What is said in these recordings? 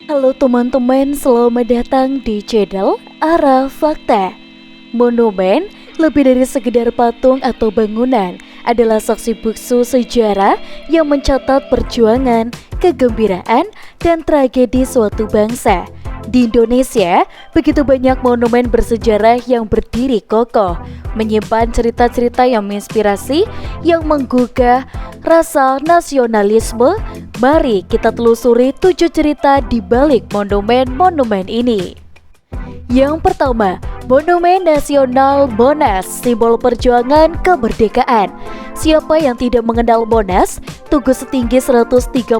Halo teman-teman, selamat datang di channel Arah Fakta. Monumen lebih dari sekedar patung atau bangunan, adalah saksi bisu sejarah yang mencatat perjuangan, kegembiraan, dan tragedi suatu bangsa. Di Indonesia, begitu banyak monumen bersejarah yang berdiri kokoh, menyimpan cerita-cerita yang menginspirasi, yang menggugah rasa nasionalisme. Mari kita telusuri 7 cerita di balik monumen-monumen ini. Yang pertama, Monumen Nasional Monas, simbol perjuangan kemerdekaan. Siapa yang tidak mengenal Monas? Tugu setinggi 132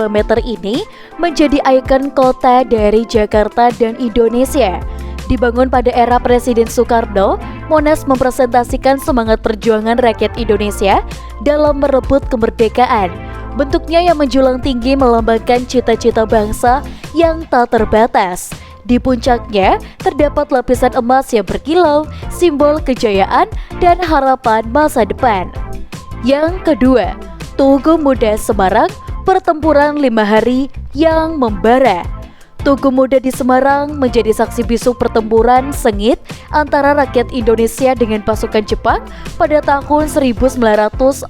meter ini menjadi ikon kota dari Jakarta dan Indonesia. Dibangun pada era Presiden Soekarno, Monas mempresentasikan semangat perjuangan rakyat Indonesia dalam merebut kemerdekaan. Bentuknya yang menjulang tinggi melambangkan cita-cita bangsa yang tak terbatas. Di puncaknya terdapat lapisan emas yang berkilau, simbol kejayaan dan harapan masa depan. Yang kedua, Tugu Muda Semarang, pertempuran 5 hari yang membara. Tugu Muda di Semarang menjadi saksi bisu pertempuran sengit antara rakyat Indonesia dengan pasukan Jepang pada tahun 1945.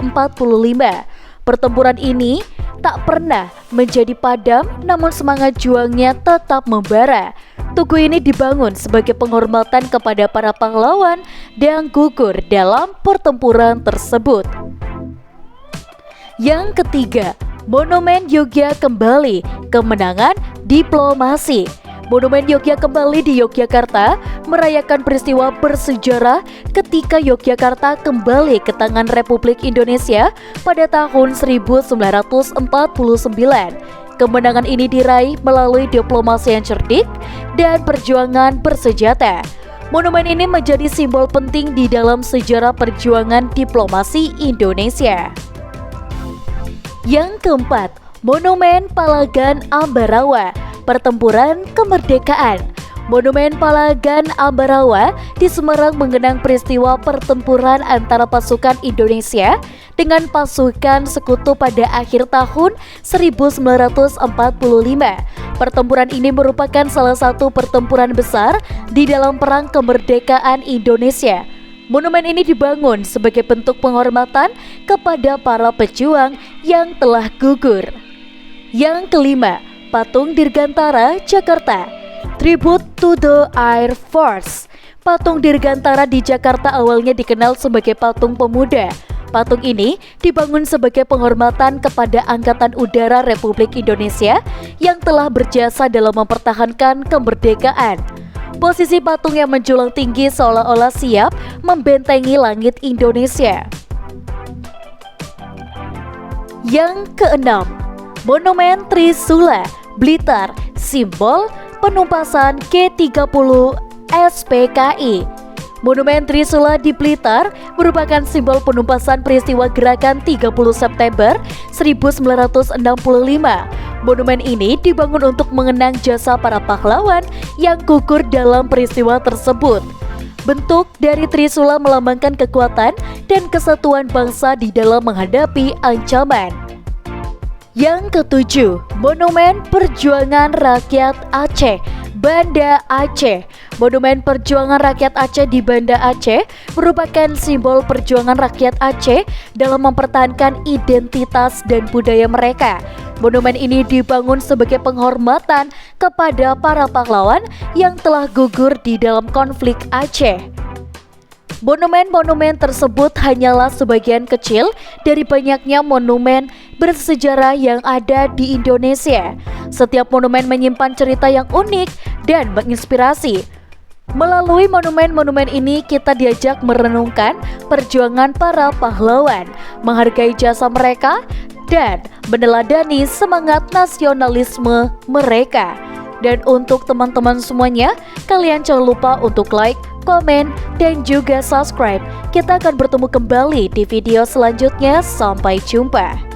Pertempuran ini tak pernah menjadi padam, namun semangat juangnya tetap membara. Tugu ini dibangun sebagai penghormatan kepada para pahlawan yang gugur dalam pertempuran tersebut. Yang ketiga, Monumen Yogya Kembali, kemenangan diplomasi. Monumen Yogya Kembali di Yogyakarta merayakan peristiwa bersejarah ketika Yogyakarta kembali ke tangan Republik Indonesia pada tahun 1949. Kemenangan ini diraih melalui diplomasi yang cerdik dan perjuangan bersenjata. Monumen ini menjadi simbol penting di dalam sejarah perjuangan diplomasi Indonesia. Yang keempat, Monumen Palagan Ambarawa, pertempuran kemerdekaan. Monumen Palagan Ambarawa di Semarang mengenang peristiwa pertempuran antara pasukan Indonesia dengan pasukan sekutu pada akhir tahun 1945. Pertempuran ini merupakan salah satu pertempuran besar di dalam perang kemerdekaan Indonesia. Monumen ini dibangun sebagai bentuk penghormatan kepada para pejuang yang telah gugur. Yang kelima, Patung Dirgantara Jakarta, Tribute to the Air Force. Patung Dirgantara di Jakarta awalnya dikenal sebagai patung pemuda. Patung ini dibangun sebagai penghormatan kepada Angkatan Udara Republik Indonesia yang telah berjasa dalam mempertahankan kemerdekaan. Posisi patung yang menjulang tinggi seolah-olah siap membentengi langit Indonesia. Yang keenam, Monumen Trisula, Blitar, simbol penumpasan G30 SPKI. Monumen Trisula di Blitar merupakan simbol penumpasan peristiwa gerakan 30 September 1965. Monumen ini dibangun untuk mengenang jasa para pahlawan yang gugur dalam peristiwa tersebut. Bentuk dari Trisula melambangkan kekuatan dan kesatuan bangsa di dalam menghadapi ancaman. Yang ketujuh, Monumen Perjuangan Rakyat Aceh, Banda Aceh. Monumen Perjuangan Rakyat Aceh di Banda Aceh merupakan simbol perjuangan rakyat Aceh dalam mempertahankan identitas dan budaya mereka. Monumen ini dibangun sebagai penghormatan kepada para pahlawan yang telah gugur di dalam konflik Aceh. Monumen-monumen tersebut hanyalah sebagian kecil dari banyaknya monumen bersejarah yang ada di Indonesia. Setiap monumen menyimpan cerita yang unik dan menginspirasi. Melalui monumen-monumen ini kita diajak merenungkan perjuangan para pahlawan, menghargai jasa mereka, dan meneladani semangat nasionalisme mereka. Dan untuk teman-teman semuanya, kalian jangan lupa untuk like, komen, dan juga subscribe. Kita akan bertemu kembali di video selanjutnya. Sampai jumpa.